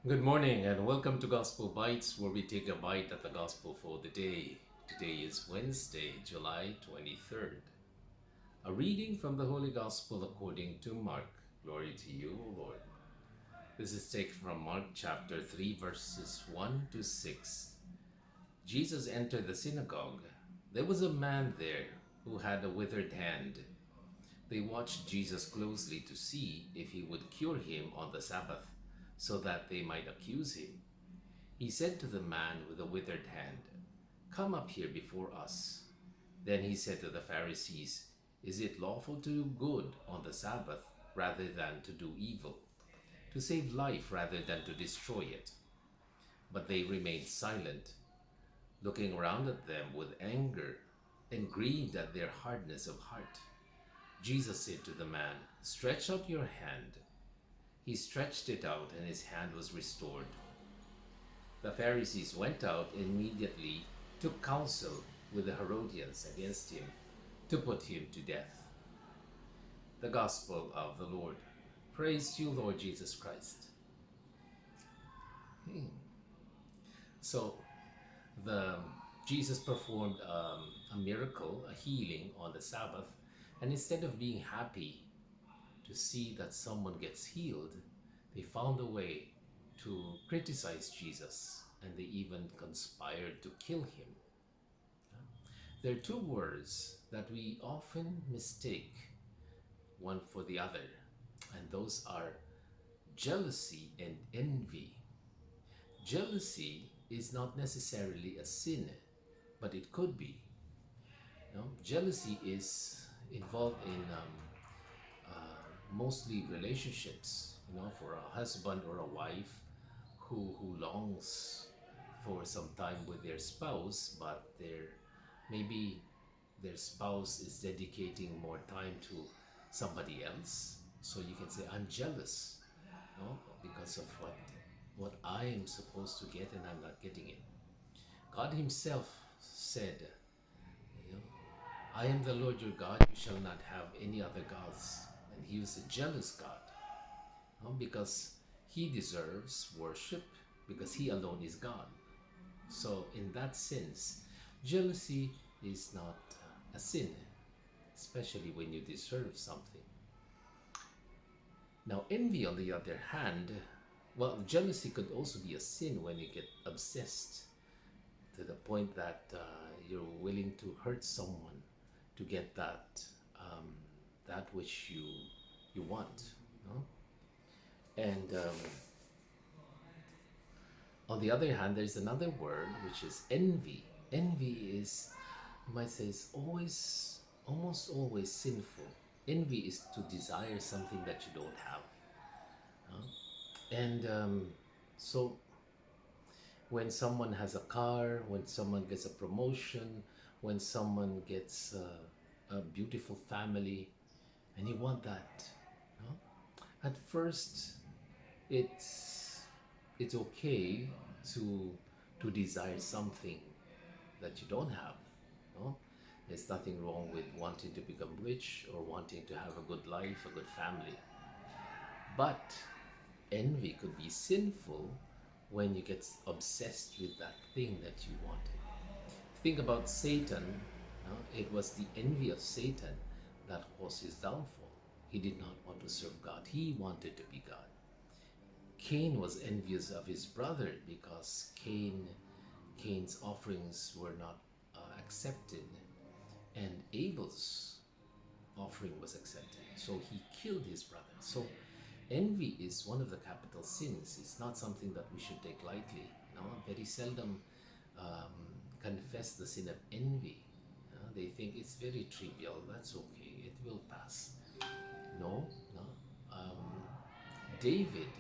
Good morning and welcome to Gospel Bytes, where we take a bite at the Gospel for the day. Today is Wednesday, July 23rd. A reading from the Holy Gospel according to Mark. Glory to you, O Lord. This is taken from Mark chapter 3, verses 1 to 6. Jesus entered the synagogue. There was a man there who had a withered hand. They watched Jesus closely to see if he would cure him on the Sabbath, so that they might accuse him. He said to the man with the withered hand, "Come up here before us." Then he said to the Pharisees, "Is it lawful to do good on the Sabbath rather than to do evil, to save life rather than to destroy it?" But they remained silent, looking around at them with anger and grieved at their hardness of heart. Jesus said to the man, "Stretch out your hand." He stretched it out, and his hand was restored. The Pharisees went out and immediately took counsel with the Herodians against him to put him to death. The Gospel of the Lord. Praise to you, Lord Jesus Christ. So, the Jesus performed a miracle, a healing on the Sabbath, and instead of being happy to see that someone gets healed, they found a way to criticize Jesus, and they even conspired to kill him. There are two words that we often mistake one for the other, and those are jealousy and envy. Jealousy is not necessarily a sin, but it could be. Jealousy is involved in mostly relationships, for a husband or a wife who longs for some time with their spouse, but maybe their spouse is dedicating more time to somebody else. So you can say, "I'm jealous, because of what I am supposed to get and I'm not getting it." God Himself said, you know, "I am the Lord your God, you shall not have any other gods." And He was a jealous God, because He deserves worship, because He alone is God. So, in that sense, jealousy is not a sin, especially when you deserve something. Now, envy, on the other hand, well, jealousy could also be a sin when you get obsessed to the point that you're willing to hurt someone to get that which you want. No? And on the other hand, there's another word which is envy. Envy is, you might say, is almost always sinful. Envy is to desire something that you don't have. And so when someone has a car, when someone gets a promotion, when someone gets a beautiful family, and you want that, at first it's okay to desire something that you don't have. There's nothing wrong with wanting to become rich or wanting to have a good life, a good family. But envy could be sinful when you get obsessed with that thing that you wanted. Think about Satan. It was the envy of Satan that caused his downfall. He did not want to serve God. He wanted to be God. Cain was envious of his brother because Cain's offerings were not accepted, and Abel's offering was accepted. So he killed his brother. So envy is one of the capital sins. It's not something that we should take lightly. Very seldom confess the sin of envy. They think it's very trivial. That's okay. It will pass. No. David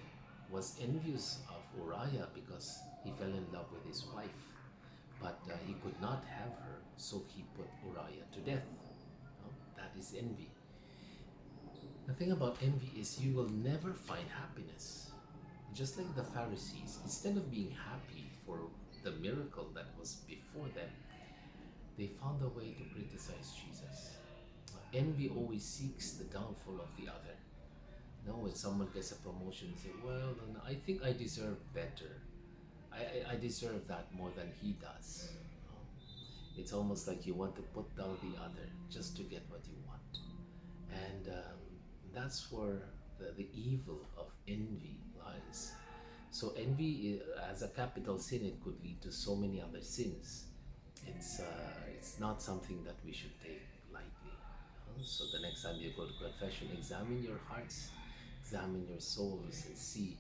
was envious of Uriah because he fell in love with his wife, but he could not have her, so he put Uriah to death. That is envy. The thing about envy is you will never find happiness. Just like the Pharisees, instead of being happy for the miracle that was before them, they found a way to criticize Jesus. Envy always seeks the downfall of the other. You know, when someone gets a promotion, you say, well, no, I think I deserve better. I deserve that more than he does. You know? It's almost like you want to put down the other just to get what you want. And that's where the evil of envy lies. So envy, as a capital sin, it could lead to so many other sins. It's not something that we should take lightly. So the next time you go to confession, examine your hearts, examine your souls, and see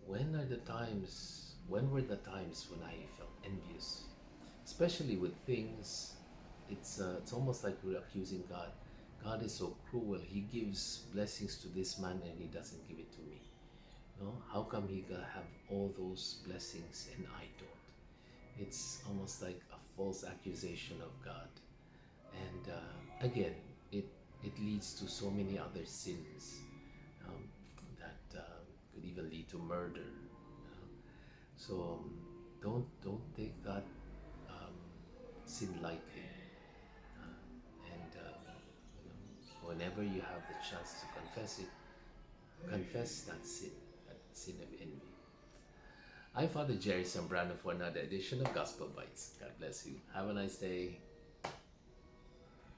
when were the times when I felt envious, especially with things. It's almost like we're accusing God. God is so cruel. He gives blessings to this man and he doesn't give it to me. No, how come he can have all those blessings and I don't? It's almost like a false accusation of God, and again, it it leads to so many other sins um, that could even lead to murder. So don't take that um, sin lightly, and whenever you have the chance to confess it, confess that sin of envy. I'm Father Jerry Zambrano for another edition of Gospel Bites. God bless you. Have a nice day.